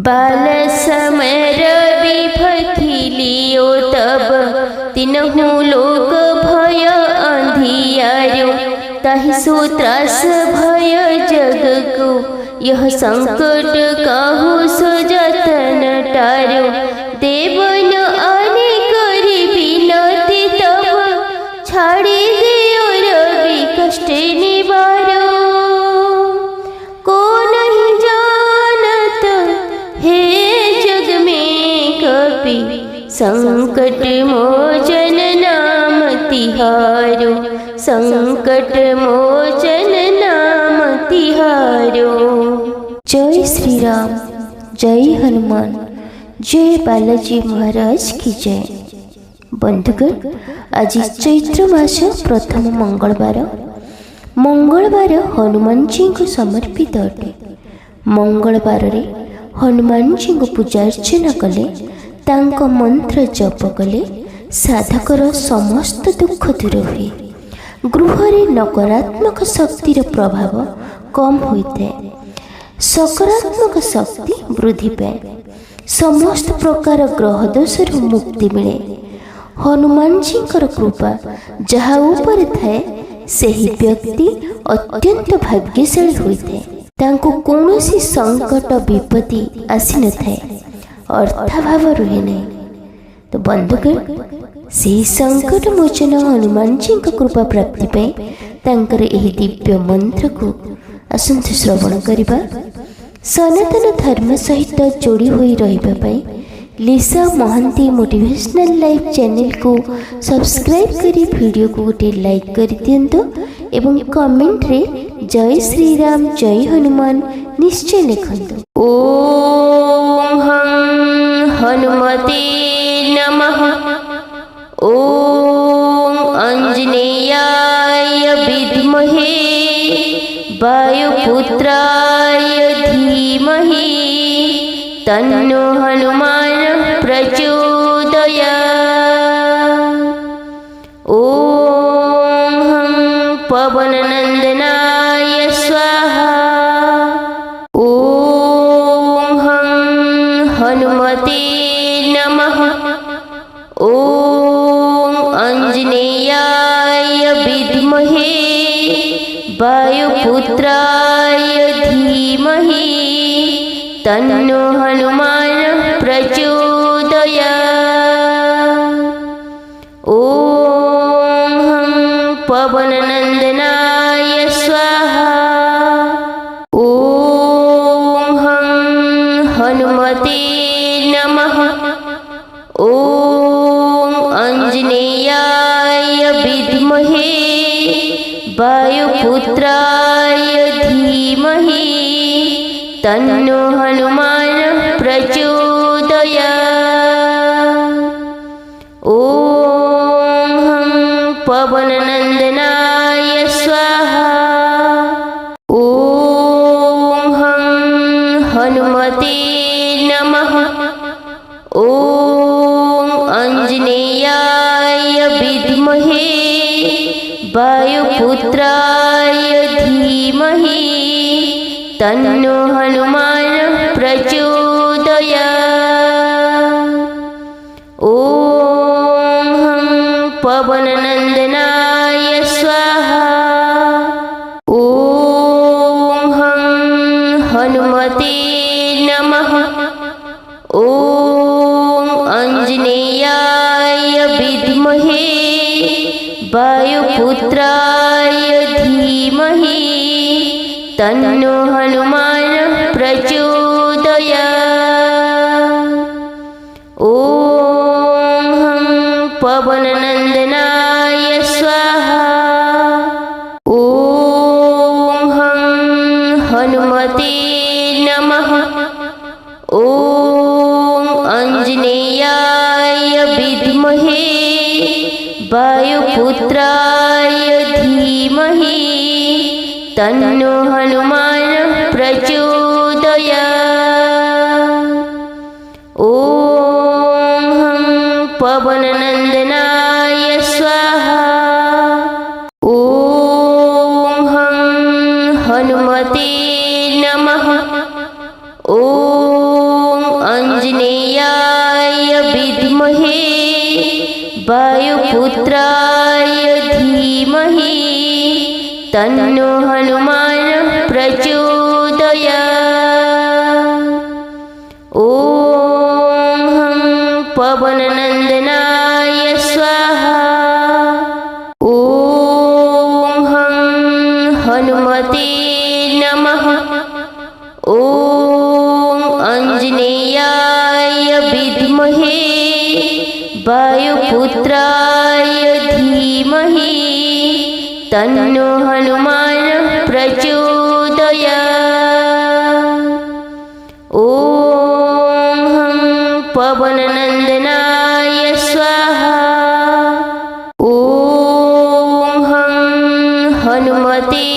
बाल समर विफखिलियो तब तिनहु लोक भय अंधियारो ताहि सो त्रास भय जग को यह संकट काहू सो जतन टारो देवन आने करी बिनती तब छाड़ी दियो रवि कष्ट निवारो को नहीं जानत हे जग में कपि संकट मोचन नाम तिहारो संकट मोचन नाम तिहारो। जय श्री राम, जय हनुमान, जय बालाजी महाराज की जय। बंधुगण, आज चैत्र मास प्रथम मंगलवार हनुमान जी को समर्पित अटे। मंगलवार रे हनुमान जी को पूजा अर्चना कले, तांको मंत्र जप कले साधकर समस्त दुख दूर हुए। गृह रे नकारात्मक शक्तिर प्रभाव कम होता है, सकारात्मक शक्ति वृद्धि पाए। समस्त प्रकार ग्रह दोषर मुक्ति मिले। हनुमान जी कृपा जहाँ ऊपर थाए सही व्यक्ति अत्यंत भाग्यशाली होता है। तांको कौनसी संकट विपत्ति आसी न थाए, अर्थाभाव रुहे नहीं। तो बंधुगण, से संकट मोचन हनुमान जी कृपा प्राप्ति पाई तांकर एही दिव्य मंत्र को आसंतु श्रवण करिबा। सनातन धर्म सहित जोड़ी होई रहिबा पाई लिसा महांती मोटिवेशनल लाइफ चैनल को सब्सक्राइब करी वीडियो को गोटे लाइक कर दियंतो एवं कमेंट रे जय श्री राम जय हनुमान निश्चय लिखंतु। ओम हं हनुमते नमः। ओम अंजनेयाय विद्महे वायुपुत्राय धीमहि तन्नो हनुमान प्रचोदयात्। ओम हं पवननंदनाय स्वाहा। ओम हं हनुमते नमः। ओम अंजनेयाय विद्महे वायुपुत्राय धीमहि तन्नो हनुमान प्रचोदयात्। ओम हं पवननंदनाय स्वाहा। ओम हं हनुमते नमः। ओम अंजनेयाय विद्महे वायुपुत्राय धीमहि तन्नो हनुमान प्रचोदयात्। ओम हं पवननंदनाय स्वाहा। ओम हं हनुमते नमः। ओम अंजनेयाय विद्महे वायुपुत्राय धीमहि तन्नो हनुमान प्रचोदयात्। ओम हं पवननंदनाय स्वाहा। ओम हं हनुमते नमः। ओम अंजनेयाय विद्महे वायुपुत्राय धीमहि तन्नो हनुमान प्रचोदयात्। ओम हं पवननंदनाय स्वाहा। ओम हं हनुमते नमः। ओम अंजनेयाय विद्महे वायुपुत्राय धीमहि तन्नो हनुमान प्रचोदयात्। ओम हं पवननंदनाय स्वाहा। ओम हं हनुमते नमः। ओम वायुपुत्राय धीमहि तन्नो हनुमान् प्रचोदयात्। ॐ पवननन्दनाय स्वाहा। ॐ हनुमते नमः। ॐ आञ्जनेयाय विद्महे वायुपुत्राय धीमहि तन्नो हनुमान् प्रचोदयात्। ॐ पवननन्दनाय स्वाहा। ॐ हनुमते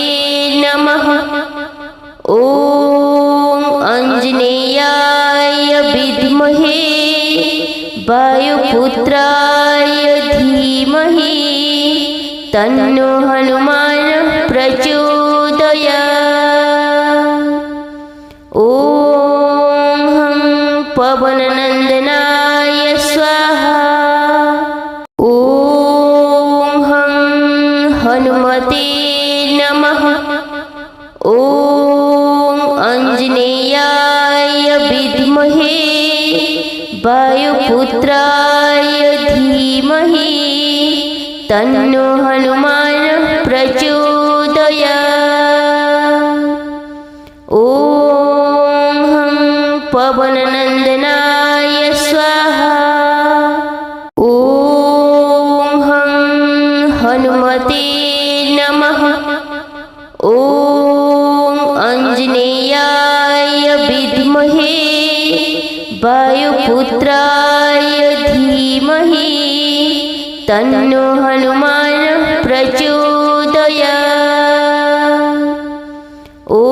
नमः। ॐ आञ्जनेयाय विद्महे वायुपुत्राय धीमहि तन्नो हनुमान् प्रचोदयात्। ॐ पवननन्दनाय स्वाहा। ॐ हनुमते नमः। ॐ आञ्जनेयाय विद्महे वायुपुत्राय धीमहि तन्नो हनुमान् प्रचोदयात्। ॐ पवननन्दनाय स्वाहा। ॐ हनुमते नमः। ॐ आञ्जनेयाय विद्महे वायुपुत्राय धीमहि तन्नो हनुमान् प्रचोदयात्। ॐ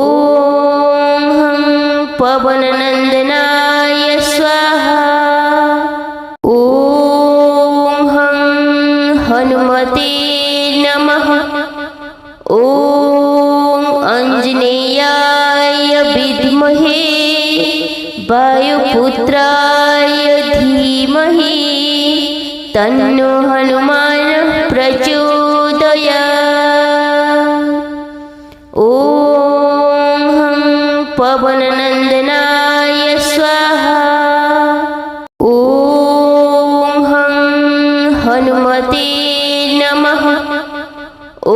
पवननन्दनाय स्वाहा। ॐ हनुमते नमः। ॐ आञ्जनेयाय विद्महे वायुपुत्राय धीमहि तन्नो हनुमान् प्रचोदयात्। ॐ पवननन्दनाय स्वाहा। ॐ हनुमते नमः। ॐ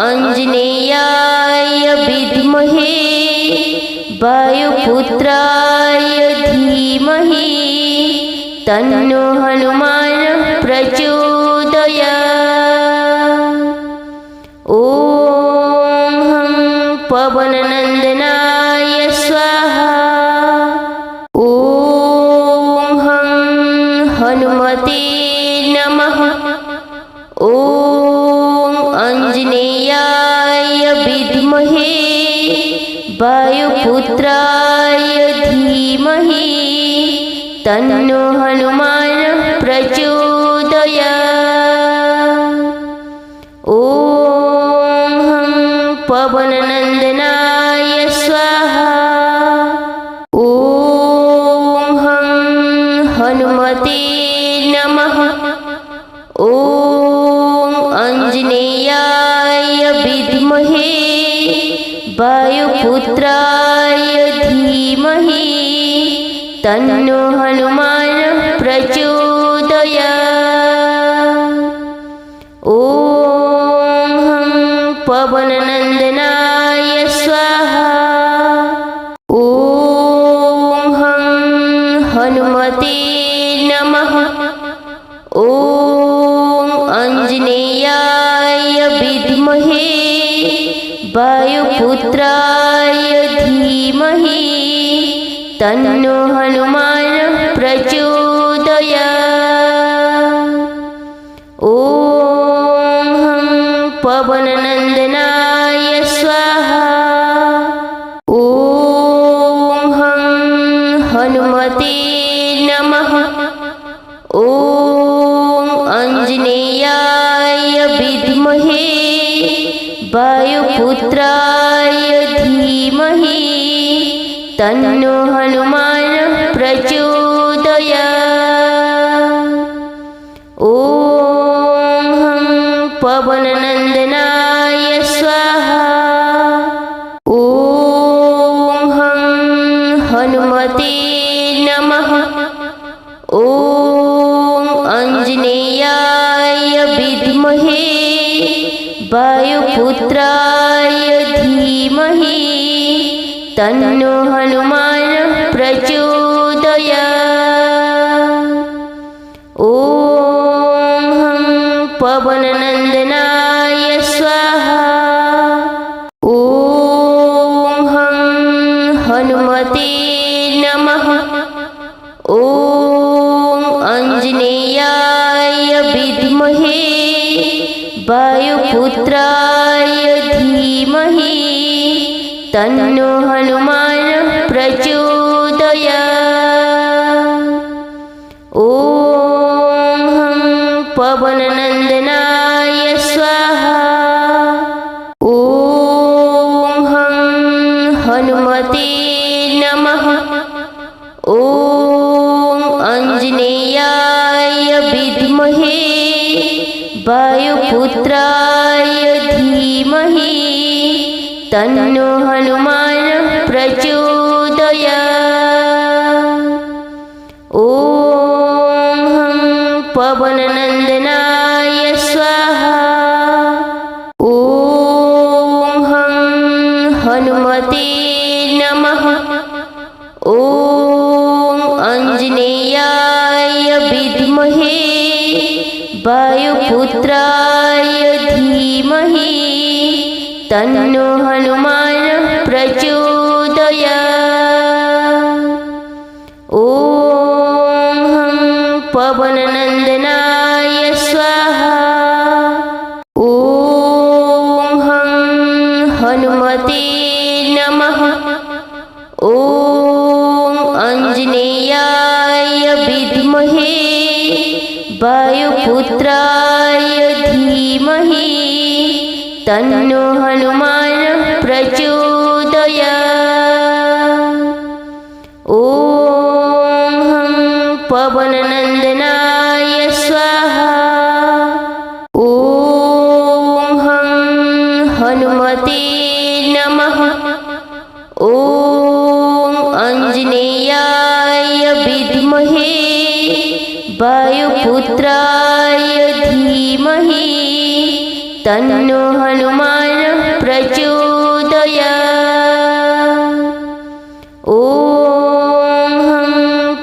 आञ्जनेयाय विद्महे वायुपुत्राय धीमहि तन्नो हनुमान् प्रचोदयात्। ॐ पवननन्दनाय स्वाहा। ॐ हनुमते नमः। ॐ आञ्जनेयाय विद्महे वायुपुत्राय धीमहि तन्नो हनुमान् प्रचोदयात्। ॐ पवननन्दनाय स्वाहा। ॐ हनुमते नमः। ॐ आञ्जनेयाय विद्महे वायुपुत्राय धीमहि तन्नो हनुमान् प्रचोदयात्। ॐ पवननन्दनाय स्वाहा। ॐ हनुमते नमः। ॐ आञ्जनेयाय विद्महे वायुपुत्राय धीमहि तन्नो हनुमान् प्रचोदयात्। ॐ पवननन्दनाय स्वाहा। ॐ हनुमते नमः। ॐ आञ्जनेयाय विद्महे वायुपुत्राय धीमहि तन्नो हनुमान् प्रचोदयात्। हनुमते नमः। ॐ आञ्जनेयाय विद्महे वायुपुत्राय धीमहि तन्नो हनुमान् प्रचोदयात्। ॐ पवननन्दनाय स्वाहा। ॐ हनुमते नमः। ॐ आञ्जनेयाय विद्महे वायुपुत्राय धीमहि तन्नो हनुमान् प्रचोदयात्। ॐ पवननन्दनाय स्वाहा। ॐ हनुमते नमः। ॐ आञ्जनेयाय विद्महे वायुपुत्राय धीमहि तन्नो हनुमान् प्रचोदयात्। ॐ पवननन्दनाय स्वाहा। ॐ हनुमते नमः। ॐ आञ्जनेयाय विद्महे वायुपुत्राय धीमहि तन्नो हनुमान् प्रचोदयात्। ॐ पवननन्दनाय स्वाहा। ॐ हनुमते नमः। ॐ आञ्जनेयाय विद्महे वायुपुत्राय धीमहि तन्नो हनुमान् प्रचोदयात्। ॐ पवननन्दनाय स्वाहा। ॐ हनुमते नमः। ॐ आञ्जनेयाय विद्महे वायुपुत्राय धीमहि तन्नो हनुमान् प्रचोदयात्। ॐ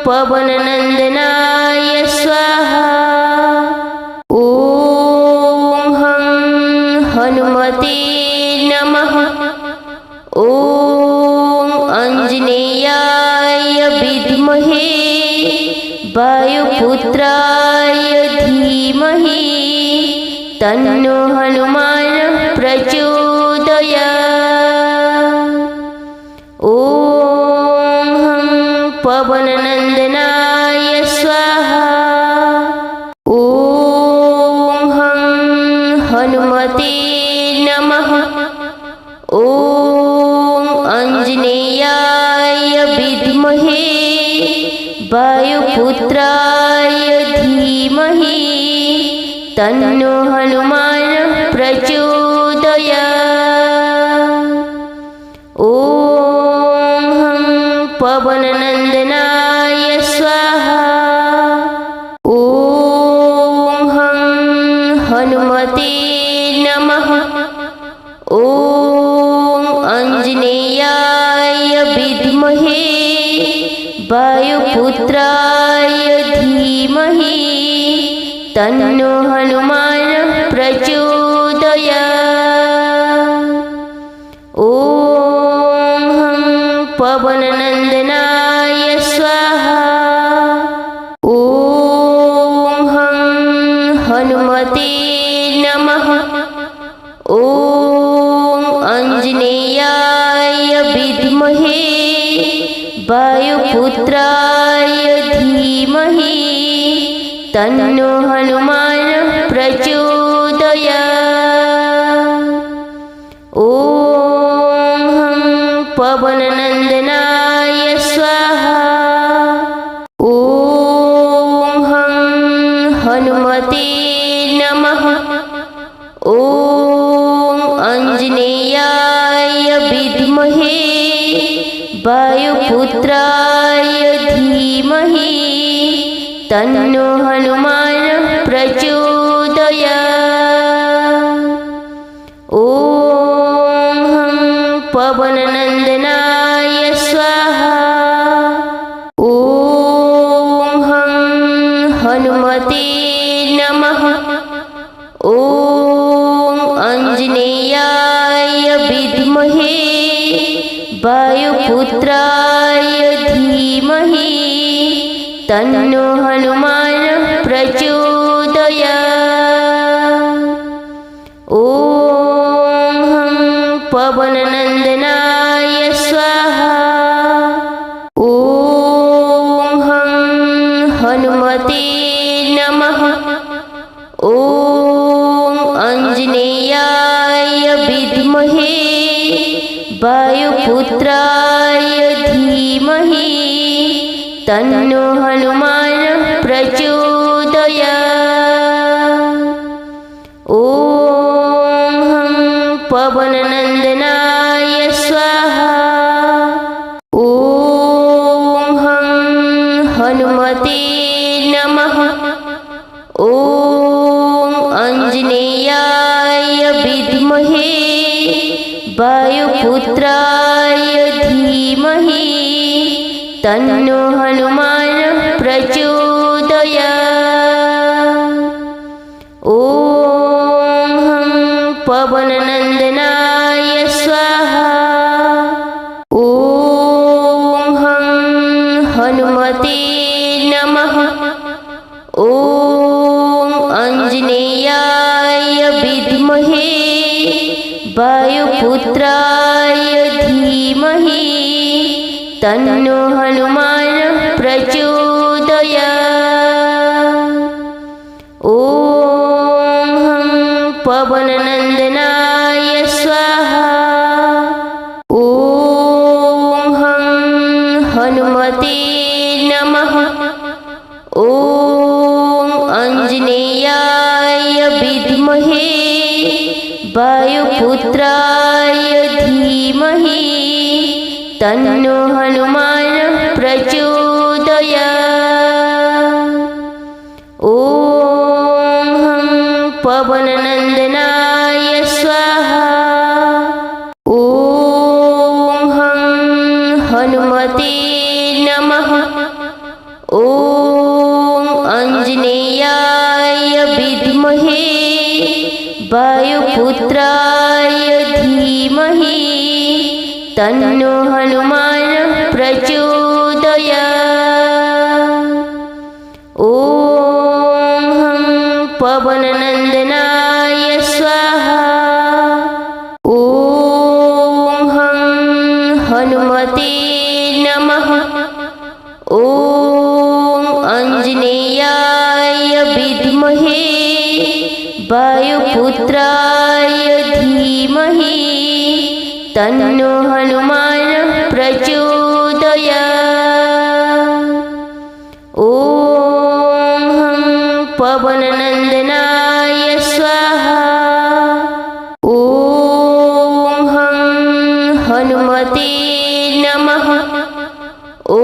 पवननन्दनाय स्वाहा। ॐ हनुमते नमः। ॐ आञ्जनेयाय विद्महे वायुपुत्राय धीमहि तन्नो हनुमान् प्रचोदयात्। ॐ पवननन्दनाय स्वाहा। ॐ हनुमते नमः। ॐ आञ्जनेयाय विद्महे वायुपुत्राय धीमहि तन्नो हनुमान् प्रचोदयात्। ॐ पवननन्दनाय स्वाहा। ॐ हनुमते नमः। ॐ आञ्जनेयाय विद्महे वायुपुत्राय धीमहि तन्नो हनुमान् प्रचोदयात्। ॐ पवननन्दनाय स्वाहा। ॐ हनुमते नमः। ॐ आञ्जनेयाय विद्महे वायुपुत्राय धीमहि तन्नो हनुमान् प्रचोदयात्। ॐ पवननन्दनाय स्वाहा। ॐ हनुमते नमः। ॐ आञ्जनेयाय विद्महे वायुपुत्राय वायुपुत्राय धीमहि तन्नो हनुमान् प्रचोदयात्। ॐ हं पवननन्दनाय स्वाहा। ॐ हं हनुमते नमः। ॐ आञ्जनेयाय विद्महे वायुपुत्राय धीमहि तन्नो हनुमान् प्रचोदयात्। ॐ हं पवननन्दनाय स्वाहा। ॐ हं हनुमते नमः। ॐ आञ्जनेयाय विद्महे वायुपुत्राय धीमहि तन्नो हनुमान् प्रचोदयात्। ॐ हं पवननन्दनाय स्वाहा। ॐ हं हनुमते नमः। ॐ आञ्जनेयाय विद्महे वायुपुत्राय धीमहि तन्नो हनुमान् प्रचोदयात्। ॐ हं पवननन्दनाय स्वाहा। ॐ हं हनुमते नमः। ॐ आञ्जनेयाय विद्महे वायुपुत्राय धीमहि तन्नो हनुमान् प्रचोदयात्। ॐ हं पवननन्दनाय स्वाहा। ॐ हं हनुमते नमः। ॐ आञ्जनेयाय विद्महे वायुपुत्राय धीमहि तन्नो हनुमान् प्रचोदयात्। ॐ हं पवननन्दनाय स्वाहा। ॐ हं हनुमते नमः। ॐ आञ्जनेयाय विद्महे वायुपुत्राय धीमहि तन्नो हनुमान् प्रचोदयात्। ॐ हं पवननन्दनाय स्वाहा। ॐ हं हनुमते नमः। ॐ आञ्जनेयाय विद्महे वायुपुत्राय धीमहि तन्नो हनुमान् प्रचोदयात्। ॐ हं पवननन्दनाय स्वाहा। ॐ हं हनुमते नमः। ॐ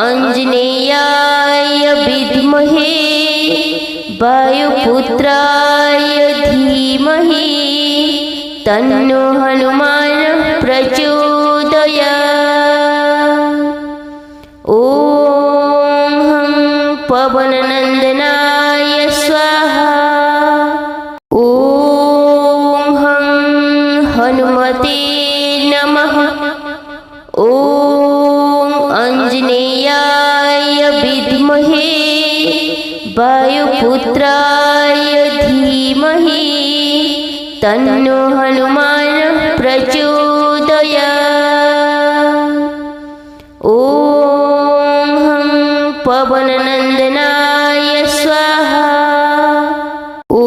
आञ्जनेयाय विद्महे वायुपुत्राय धीमहि तन्नो हनुमान् प्रचोदयात्। ॐ हं पवननन्दनाय स्वाहा। ॐ हं हनुमते नमः। ॐ आञ्जनेयाय विद्महे वायुपुत्राय धीमहि तन्नो हनुमान् प्रचोदयात्। ॐ हं पवननन्दनाय स्वाहा। ॐ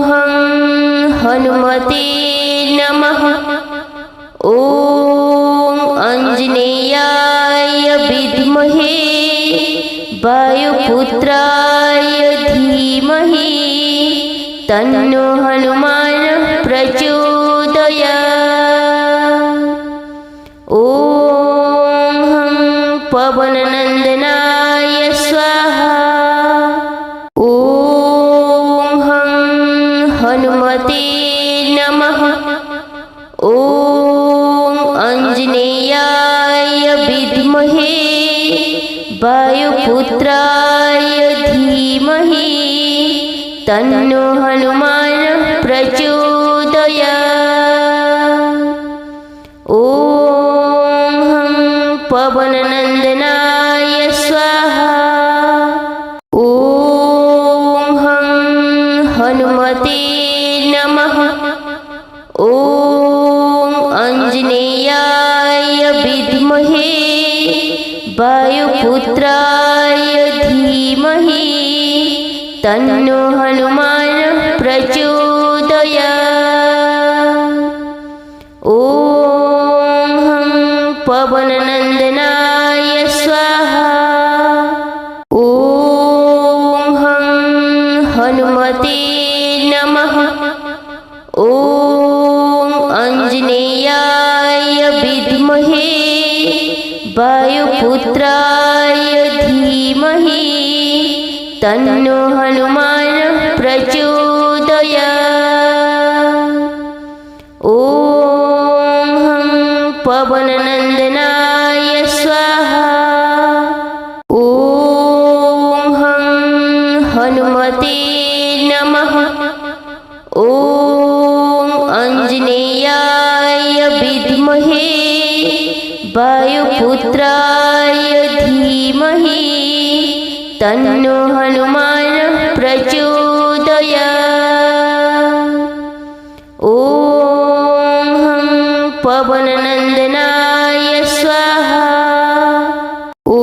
हं हनुमते नमः। ॐ आञ्जनेयाय विद्महे वायुपुत्राय धीमहि तन्नो हनुमान् प्रचोदयात्। ॐ पवननन्दनाय स्वाहा। ॐ हं हनुमते नमः। ॐ आञ्जनेयाय विद्महे वायुपुत्राय धीमहि तन्नो हनुमान् प्रचोदयात्। ॐ हं पवननन्दनाय स्वाहा। ॐ हं हनुमते नमः। ॐ आञ्जनेयाय विद्महे वायुपुत्राय धीमहि तन्नो हनुमान् प्रचोदयात्। ॐ हं पवननन्दनाय स्वाहा। ॐ हं हनुमते नमः। ॐ आञ्जनेयाय विद्महे वायुपुत्राय धीमहि तन्नो हनुमान् प्रचोदयात्। ॐ हं पवननन्दनाय स्वाहा। ॐ हं हनुमते नमः। ॐ आञ्जनेयाय विद्महे वायुपुत्राय धीमहि तन्नो हनुमान् प्रचोदयात्। ॐ हं पवननन्दनाय स्वाहा। ॐ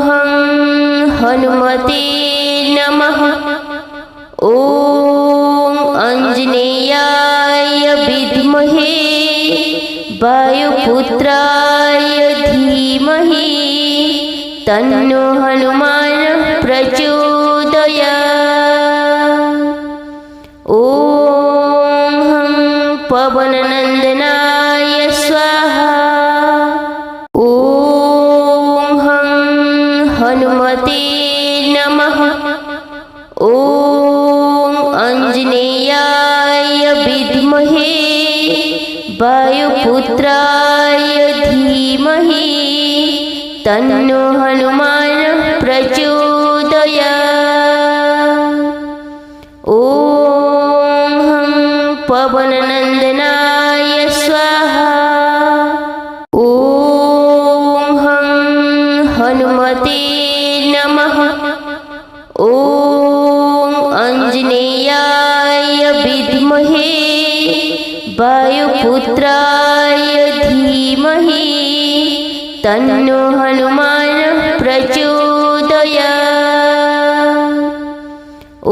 हं हनुमते नमः। ॐ आञ्जनेयाय विद्महे वायुपुत्राय धीमहि तन्नो हनुमान् प्रचोदयात्। ॐ हं पवननन्दनाय स्वाहा। ॐ हं हनुमते नमः। ॐ आञ्जनेयाय विद्महे वायुपुत्राय धीमहि तन्नो हनुमान् प्रचोदयात्। ॐ हं पवननन्दनाय स्वाहा। ॐ हं हनुमते नमः। ॐ आञ्जनेयाय विद्महे वायुपुत्राय धीमहि तन्नो हनुमान् प्रचोदयात्।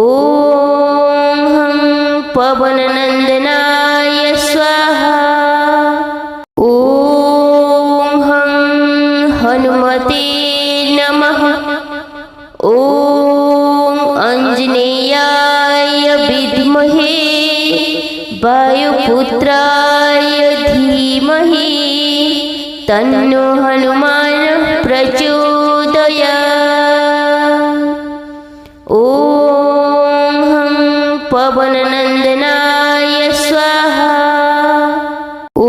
ॐ हं पवननन्दनाय स्वाहा। ॐ हं हनुमते नमः। ॐ आञ्जनेयाय विद्महे वायुपुत्राय धीमहि तन्नो हनुमान् प्रचोदयात्। ॐ हं पवननन्दनाय स्वाहा। ॐ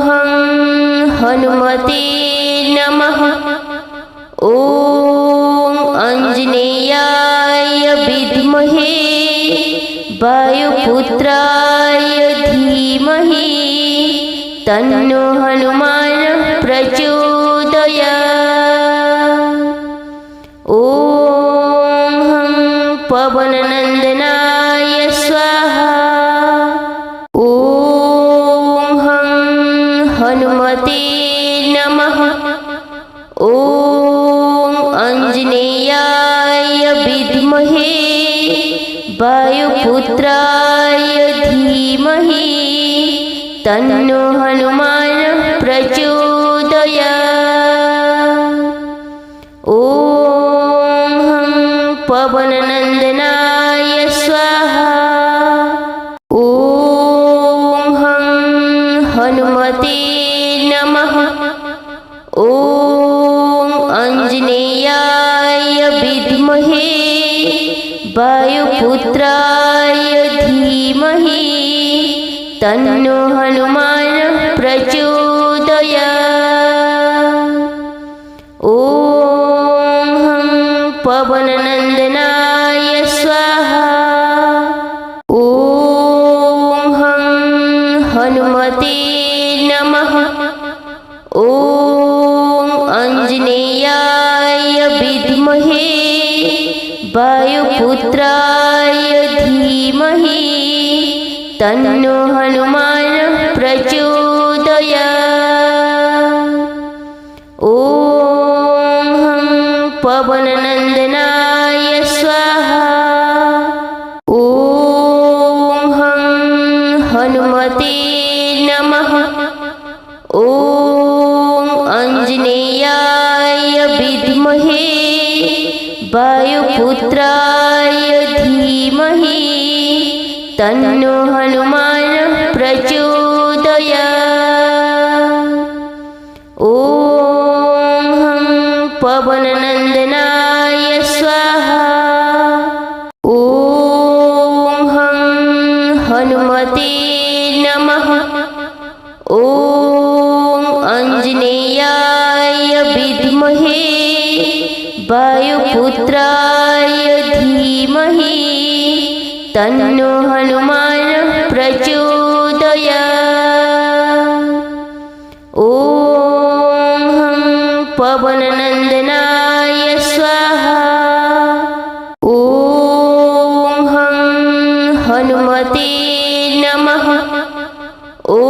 हं हनुमते नमः। ॐ आञ्जनेयाय विद्महे वायुपुत्राय धीमहि तन्नो हनुमान् प्रचोदयात्। ॐ हं पवननन्दनाय स्वाहा। ॐ हं हनुमते नमः। ॐ आञ्जनेयाय विद्महे वायुपुत्राय धीमहि तन्नो हनुमान् प्रचोदयात्। ॐ हं पवननन्दनाय स्वाहा। ॐ हं हनुमते नमः। ॐ वायुपुत्राय धीमहि तन्नो हनुमान् प्रचोदयात्। ॐ हं पवननन्दनाय स्वाहा। ॐ हं हनुमते नमः। ॐ आञ्जनेयाय विद्महे वायुपुत्राय धीमहि तन्नो हनुमान् प्रचोदयात्। ॐ हं पवननन्दनाय स्वाहा। ॐ हं हनुमते नमः। ॐ आञ्जनेयाय विद्महे वायुपुत्राय धीमहि तन्नो हनुमान् प्रचोदयात्। ॐ हं पवननन्दनाय स्वाहा। ॐ हं हनुमते नमः। ॐ आञ्जनेयाय विद्महे वायुपुत्राय धीमहि तन्नो हनुमान् प्रचोदयात्। ॐ हं पवननन्दनाय स्वाहा। ॐ हं हनुमते नमः। ॐ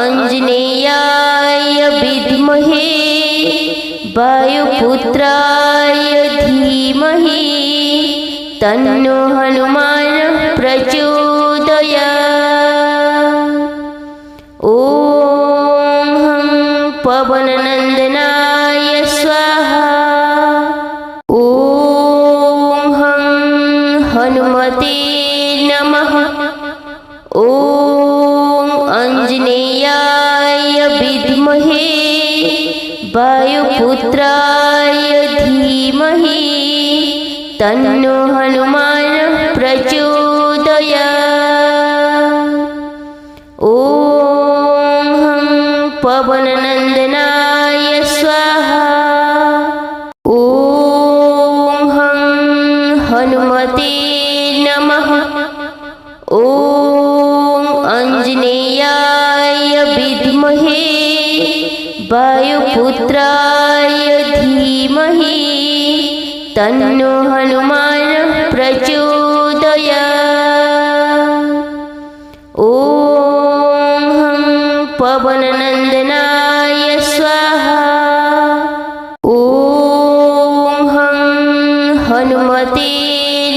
आञ्जनेयाय विद्महे वायुपुत्राय धीमहि तन्नो हनुमान् प्रचोदयात्। ॐ हं पवननन्दनाय स्वाहा। ॐ हं हनुमते नमः। ॐ आञ्जनेयाय विद्महे वायुपुत्राय धीमहि तन्नो हनुमान् प्रचोदयात्। ॐ हं पवननन्दनाय स्वाहा। ॐ हं हनुमते नमः। ॐ आञ्जनेयाय विद्महे वायुपुत्राय धीमहि तन्नो हनुमान् प्रचोदयात्। ॐ हं पवननन्दनाय स्वाहा। ॐ हं हनुमते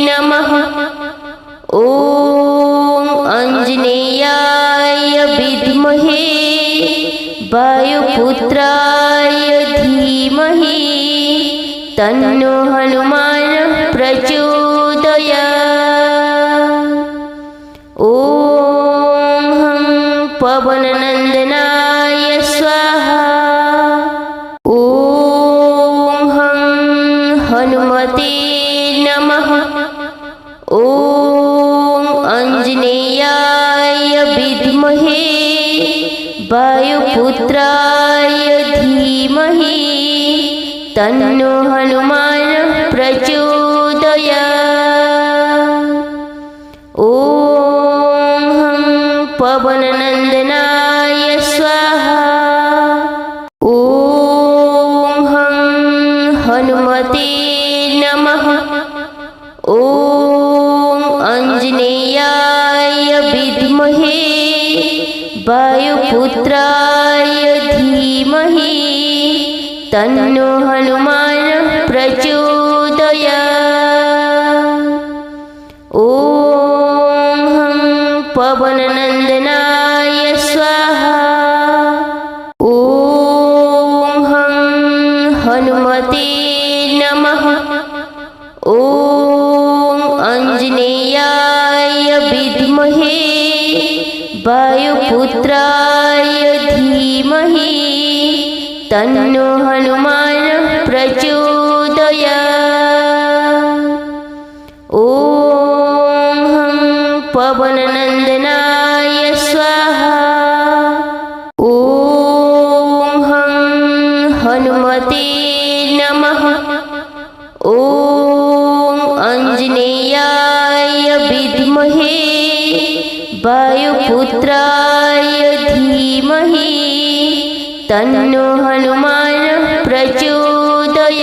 नमः। ॐ आञ्जनेयाय विद्महे वायुपुत्राय धीमहि तन्नो हनुमान् प्रचोदयात्। ॐ हं पवननन्दनाय स्वाहा। ॐ हं हनुमते नमः। ॐ आञ्जनेयाय विद्महे वायुपुत्राय धीमहि तन्नो हनुमान् प्रचोदयात्। ॐ हं पवननन्दनाय स्वाहा। ॐ हं हनुमते नमः। ॐ आञ्जनेयाय विद्महे वायुपुत्राय धीमहि तन्नो हनुमान् प्रचोदयात्। ॐ हं पवननन्दनाय स्वाहा। ॐ हं हनुमते नमः। ॐ आञ्जनेयाय विद्महे वायुपुत्राय धीमहि तन्नो हनुमान् प्रचोदयात्। ॐ हनुमते नमः। ॐ आञ्जनेयाय विद्महे वायुपुत्राय धीमहि तन्नो हनुमान् प्रचोदयात्।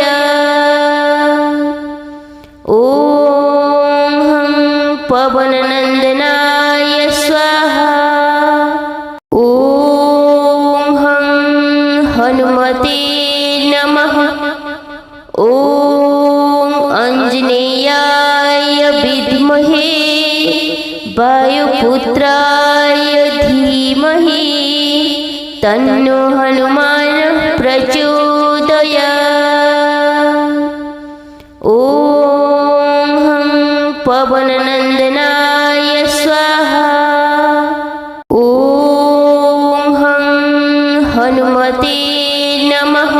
ॐ पवननन्दनाय स्वाहा। ॐ हनुमते नमः। ॐ आञ्जनेयाय विद्महे वायुपुत्राय धीमहि तन्नो हनुमान् प्रचोदयात्। ॐ पवननन्दनाय स्वाहा। ॐ हनुमते नमः।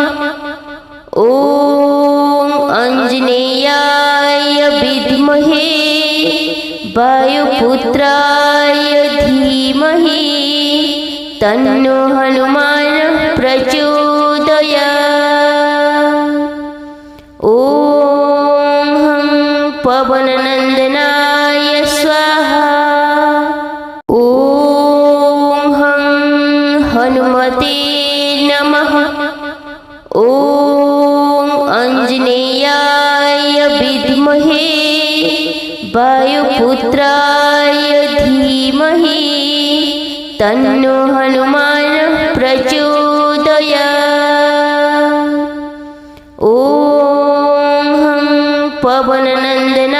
ॐ आञ्जनेयाय विद्महे वायुपुत्राय धीमहि तन्नो हनुमान् प्रचोदयात्। ॐ पवननन्दनाय स्वाहा। ॐ हनुमते नमः। ॐ आञ्जनेयाय विद्महे वायुपुत्राय धीमहि तन्नो हनुमान् प्रचोदयात्। ॐ पवननन्दनाय